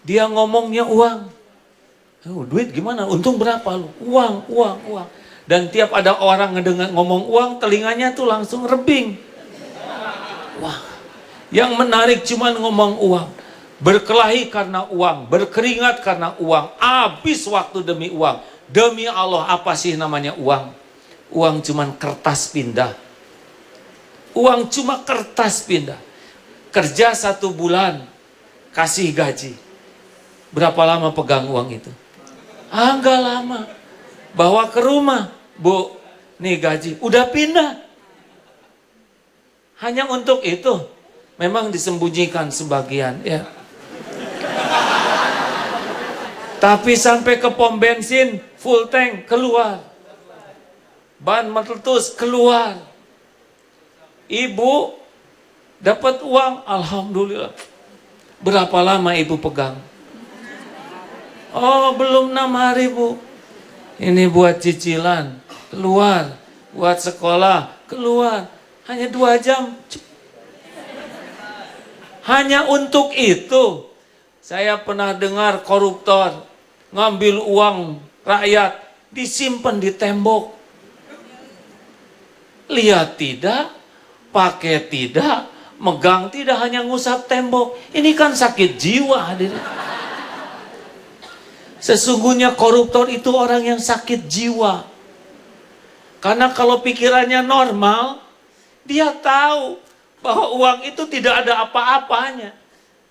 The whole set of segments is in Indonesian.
Dia ngomongnya uang. Oh, duit gimana? Untung berapa lu? Uang, uang, uang. Dan tiap ada orang ngedengar ngomong uang, telinganya tuh langsung rebing. Wah, yang menarik cuman ngomong uang. Berkelahi karena uang, berkeringat karena uang, habis waktu demi uang. Demi Allah, apa sih namanya uang? Uang cuman kertas pindah. Uang cuma kertas pindah. Kerja 1 bulan, kasih gaji. Berapa lama pegang uang itu? Enggak lama. Bawa ke rumah, Bu, nih gaji, udah pindah. Hanya untuk itu. Memang disembunyikan sebagian, ya. Tapi sampai ke pom bensin, full tank, keluar. Ban meletus, keluar. Ibu dapat uang, alhamdulillah. Berapa lama ibu pegang? Oh, belum 6 hari, Bu. Ini buat cicilan, keluar. Buat sekolah, keluar. Hanya 2 jam. Hanya untuk itu. Saya pernah dengar koruptor ngambil uang rakyat, disimpan di tembok. Lihat tidak, pakai tidak, megang tidak, hanya ngusap tembok. Ini kan sakit jiwa, hadirin. Sesungguhnya koruptor itu orang yang sakit jiwa. Karena kalau pikirannya normal, dia tahu bahwa uang itu tidak ada apa-apanya.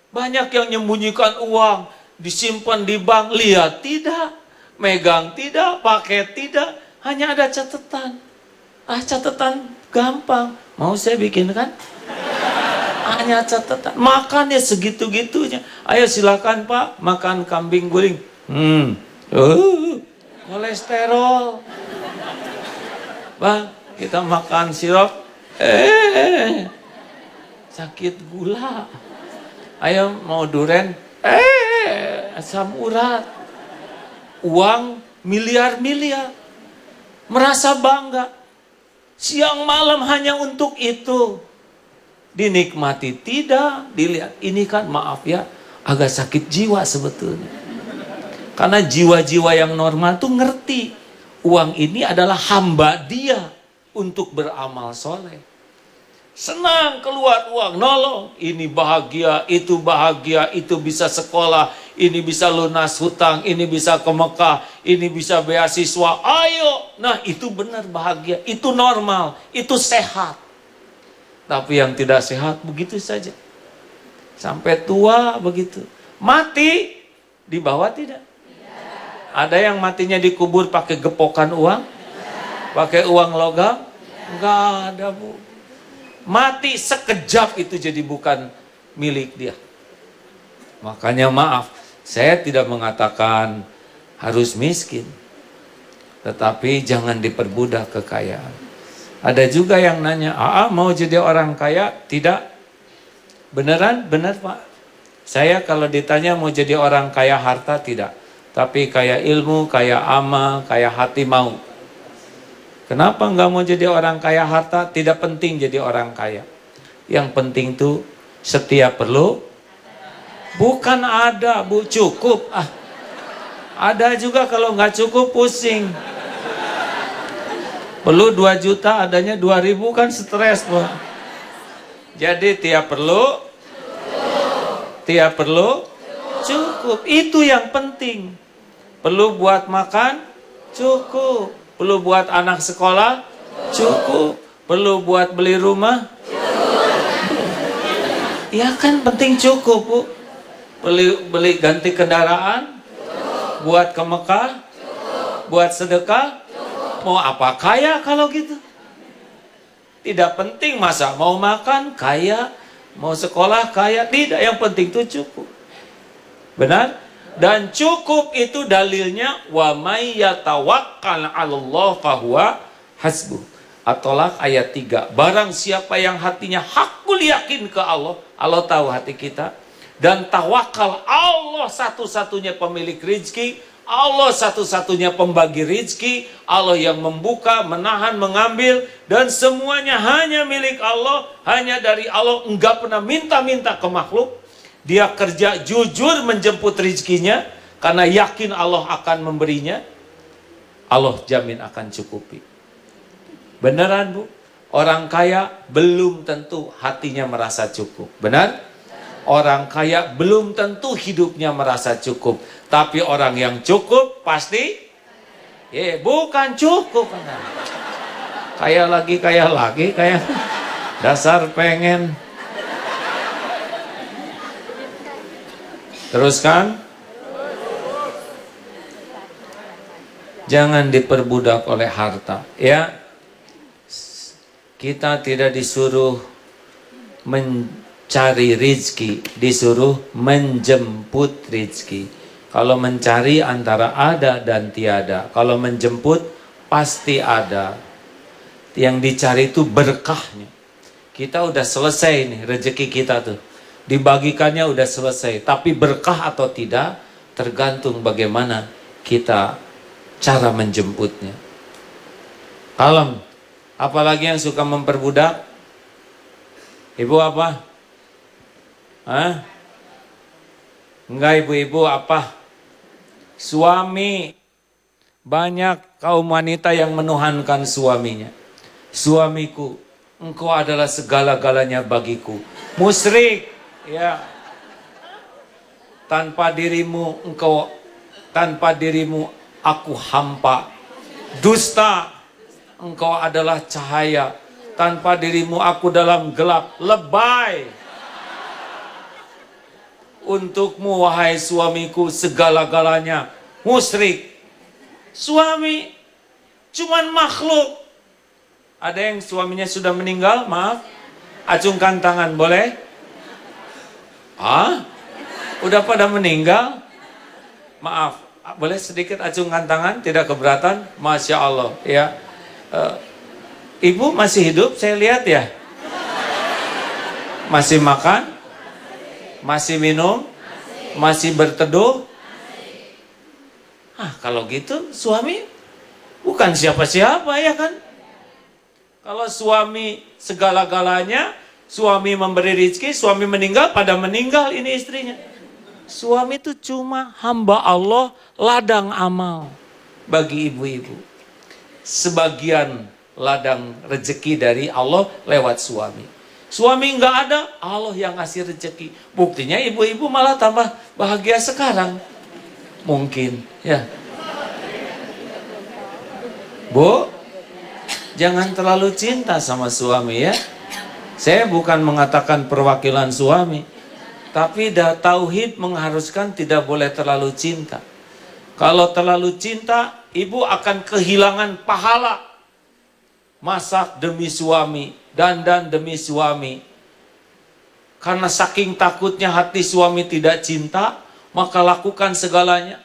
Banyak yang menyembunyikan uang, disimpan di bank, lihat tidak, megang tidak, pakai tidak, hanya ada catatan. Catatan gampang, mau saya bikin kan? Hanya catatan, makannya segitu-gitunya. Ayo silakan Pak, makan kambing guling. Kolesterol. Bang, kita makan sirup. Sakit gula. Ayo mau duren. Asam urat. Uang miliar-miliar. Merasa bangga. Siang malam hanya untuk itu. Dinikmati tidak, dilihat. Ini kan maaf ya, agak sakit jiwa sebetulnya. Karena jiwa-jiwa yang normal tuh ngerti. Uang ini adalah hamba dia untuk beramal soleh. Senang keluar uang, nolong. Ini bahagia, itu bisa sekolah, ini bisa lunas hutang, ini bisa ke Mekah, ini bisa beasiswa. Ayo, nah itu benar bahagia, itu normal, itu sehat. Tapi yang tidak sehat begitu saja. Sampai tua begitu. Mati, dibawa tidak? Ada yang matinya dikubur pakai gepokan uang? Pakai uang logam? Enggak ada, Bu. Mati sekejap itu jadi bukan milik dia. Makanya maaf, saya tidak mengatakan harus miskin. Tetapi jangan diperbudak kekayaan. Ada juga yang nanya, mau jadi orang kaya? Tidak. Beneran? Benar Pak. Saya kalau ditanya mau jadi orang kaya harta, tidak. Tapi kaya ilmu, kaya amal, kaya hati mau. Kenapa nggak mau jadi orang kaya harta? Tidak penting jadi orang kaya. Yang penting tuh setiap perlu. Bukan ada, Bu, cukup. Ada juga kalau nggak cukup pusing. Perlu 2 juta, adanya 2.000 kan stres, Bu. Jadi tiap perlu, cukup. Itu yang penting. Perlu buat makan? Cukup. Perlu buat anak sekolah? Cukup. Perlu buat beli rumah? Ya kan penting cukup, Bu. Beli ganti kendaraan? Buat ke Mekah? Buat sedekah? Mau apa kaya kalau gitu? Tidak penting masa mau makan kaya, mau sekolah kaya, tidak. Yang penting itu cukup. Benar? Dan cukup itu dalilnya wa may yatawakkal 'alallah fahuwa hasbuh. At-Tolaq ayat 3. Barang siapa yang hatinya hakul yakin ke Allah, Allah tahu hati kita, dan tawakal, Allah satu-satunya pemilik rezeki, Allah satu-satunya pembagi rezeki, Allah yang membuka, menahan, mengambil, dan semuanya hanya milik Allah, hanya dari Allah, enggak pernah minta-minta ke makhluk. dia kerja jujur menjemput rezekinya, karena yakin Allah akan memberinya, Allah jamin akan cukupi. Beneran Bu? Orang kaya belum tentu hatinya merasa cukup. Benar? Orang kaya belum tentu hidupnya merasa cukup. Tapi orang yang cukup pasti bukan cukup. Kaya lagi, kayak dasar pengen. Teruskan. Jangan diperbudak oleh harta, ya. Kita tidak disuruh mencari rizki, disuruh menjemput rizki. Kalau mencari antara ada dan tiada. Kalau menjemput pasti ada. Yang dicari itu berkahnya. Kita udah selesai nih rezeki kita tuh. Dibagikannya udah selesai. Tapi berkah atau tidak tergantung bagaimana kita cara menjemputnya. Kalem. Apalagi yang suka memperbudak? Ibu apa? Hah? Enggak, ibu-ibu apa? Suami. Banyak kaum wanita yang menuhankan suaminya. Suamiku, engkau adalah segala-galanya bagiku. Musyrik, ya. Tanpa dirimu aku hampa. Dusta, engkau adalah cahaya. Tanpa dirimu aku dalam gelap. Lebay. Untukmu wahai suamiku segala-galanya. Musyrik. Suami cuman makhluk. Ada yang suaminya sudah meninggal? Maaf. Acungkan tangan, boleh? Udah pada meninggal? Maaf. Boleh sedikit acungkan tangan? Tidak keberatan? Masya Allah. Ya. Ibu masih hidup? Saya lihat ya. Masih makan? Masih minum? Masih berteduh? Kalau gitu suami bukan siapa-siapa, ya kan? Kalau suami segala-galanya, suami memberi rezeki, suami meninggal, pada meninggal ini istrinya. Suami itu cuma hamba Allah, ladang amal bagi ibu-ibu. Sebagian ladang rezeki dari Allah lewat suami. Suami nggak ada, Allah yang ngasih rezeki. Buktinya ibu-ibu malah tambah bahagia sekarang. Mungkin, ya. Bu, jangan terlalu cinta sama suami, ya. Saya bukan mengatakan perwakilan suami, tapi tauhid mengharuskan tidak boleh terlalu cinta. Kalau terlalu cinta, ibu akan kehilangan pahala. Masak demi suami, dandan demi suami. Karena saking takutnya hati suami tidak cinta, maka lakukan segalanya.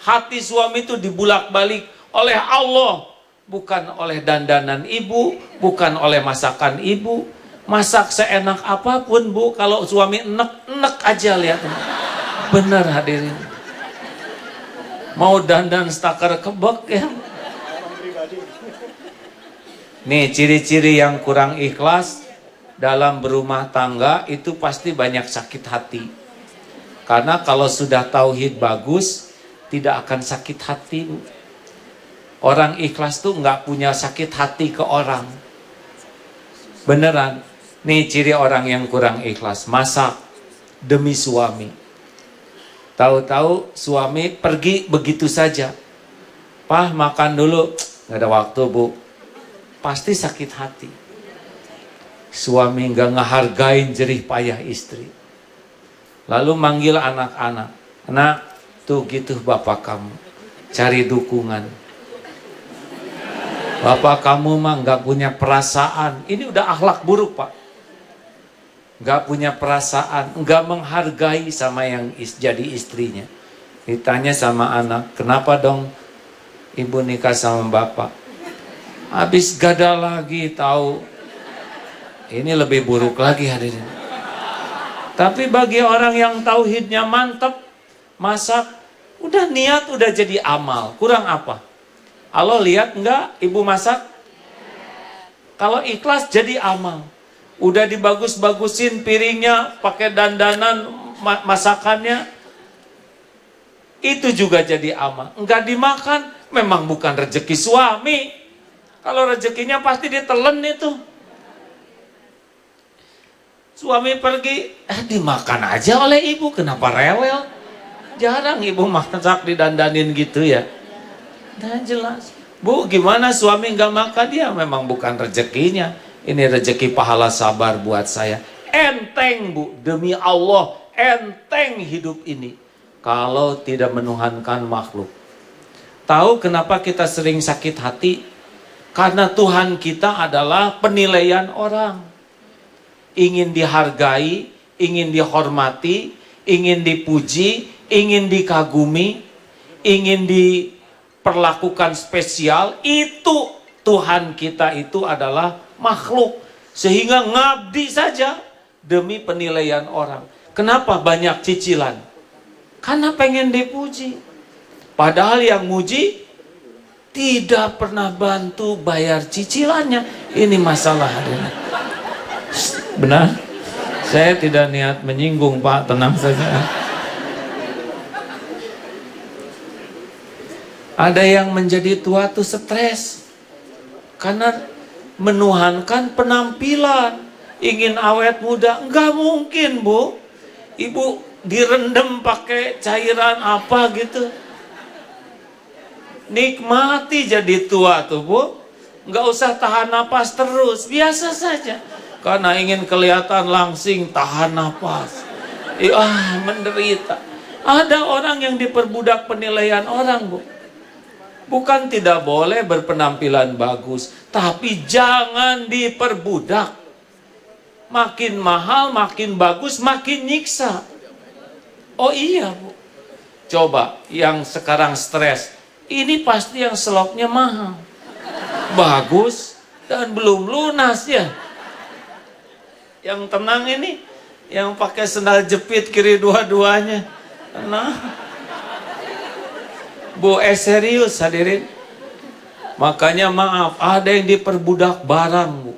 Hati suami itu dibulak-balik oleh Allah. Bukan oleh dandanan ibu, bukan oleh masakan ibu. Masak seenak apapun, Bu, kalau suami enek aja, lihat. Bener hadirin. Mau dandan stakar kebek, ya. Nih, ciri-ciri yang kurang ikhlas dalam berumah tangga itu pasti banyak sakit hati. Karena kalau sudah tauhid bagus, tidak akan sakit hati, Bu. Orang ikhlas tuh nggak punya sakit hati ke orang. Beneran. Nih ciri orang yang kurang ikhlas. Masak demi suami. Tahu-tahu suami pergi begitu saja. Pah, makan dulu. Nggak ada waktu, Bu. Pasti sakit hati. Suami nggak ngehargain jerih payah istri. Lalu manggil anak-anak. Anak, tuh gitu bapak kamu. Cari dukungan. Bapak kamu mah nggak punya perasaan. Ini udah akhlak buruk, Pak. Nggak punya perasaan, nggak menghargai sama yang jadi istrinya. Ditanya sama anak, kenapa dong ibu nikah sama bapak? Habis gada lagi, tahu. Ini lebih buruk lagi hadirin. Tapi bagi orang yang tauhidnya mantap, masak, udah niat, udah jadi amal. Kurang apa? Allah lihat enggak ibu masak? Kalau ikhlas jadi amal. Udah dibagus-bagusin piringnya, pakai dandanan, masakannya, itu juga jadi ama. Enggak dimakan, memang bukan rezeki suami. Kalau rezekinya pasti ditelan itu. Suami pergi, dimakan aja oleh ibu, kenapa rewel? Jarang ibu masak didandanin gitu ya. Nah jelas. Bu, gimana suami nggak makan? Dia memang bukan rezekinya. Ini rezeki pahala sabar buat saya. Enteng bu, demi Allah, enteng hidup ini. Kalau tidak menuhankan makhluk. Tahu kenapa kita sering sakit hati? Karena Tuhan kita adalah penilaian orang. Ingin dihargai, ingin dihormati, ingin dipuji, ingin dikagumi, ingin diperlakukan spesial. Itu Tuhan kita itu adalah makhluk. Sehingga ngabdi saja demi penilaian orang. Kenapa banyak cicilan? Karena pengen dipuji. Padahal yang muji tidak pernah bantu bayar cicilannya. Ini masalah. Benar? Saya tidak niat menyinggung Pak, tenang saja. Ada yang menjadi tua tuh stres. Karena menuhankan penampilan. Ingin awet muda. Enggak mungkin bu. Ibu direndam pakai cairan apa gitu. Nikmati jadi tua tuh bu. Nggak usah tahan napas terus, biasa saja. Karena ingin kelihatan langsing, tahan napas. Menderita. Ada orang yang diperbudak penilaian orang bu. Bukan tidak boleh berpenampilan bagus, tapi jangan diperbudak. Makin mahal, makin bagus, makin nyiksa. Oh iya bu. Coba yang sekarang stres, ini pasti yang slopnya mahal, bagus, dan belum lunas ya. Yang tenang ini, yang pakai sendal jepit kiri dua-duanya. Tenang. Bu, serius hadirin. Makanya maaf, ada yang diperbudak barang bu.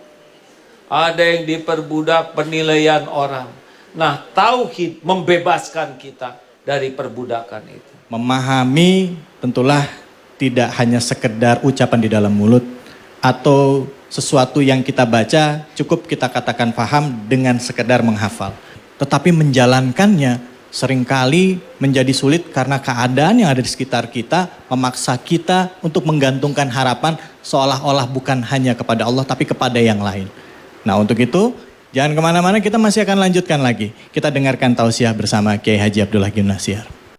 Ada yang diperbudak penilaian orang. Nah, tauhid membebaskan kita dari perbudakan itu. Memahami tentulah tidak hanya sekedar ucapan di dalam mulut atau sesuatu yang kita baca cukup kita katakan paham dengan sekedar menghafal. Tetapi menjalankannya seringkali menjadi sulit karena keadaan yang ada di sekitar kita memaksa kita untuk menggantungkan harapan seolah-olah bukan hanya kepada Allah tapi kepada yang lain. Nah untuk itu jangan kemana-mana, kita masih akan lanjutkan lagi. Kita dengarkan tausiah bersama Kiai Haji Abdullah Gimnasiar.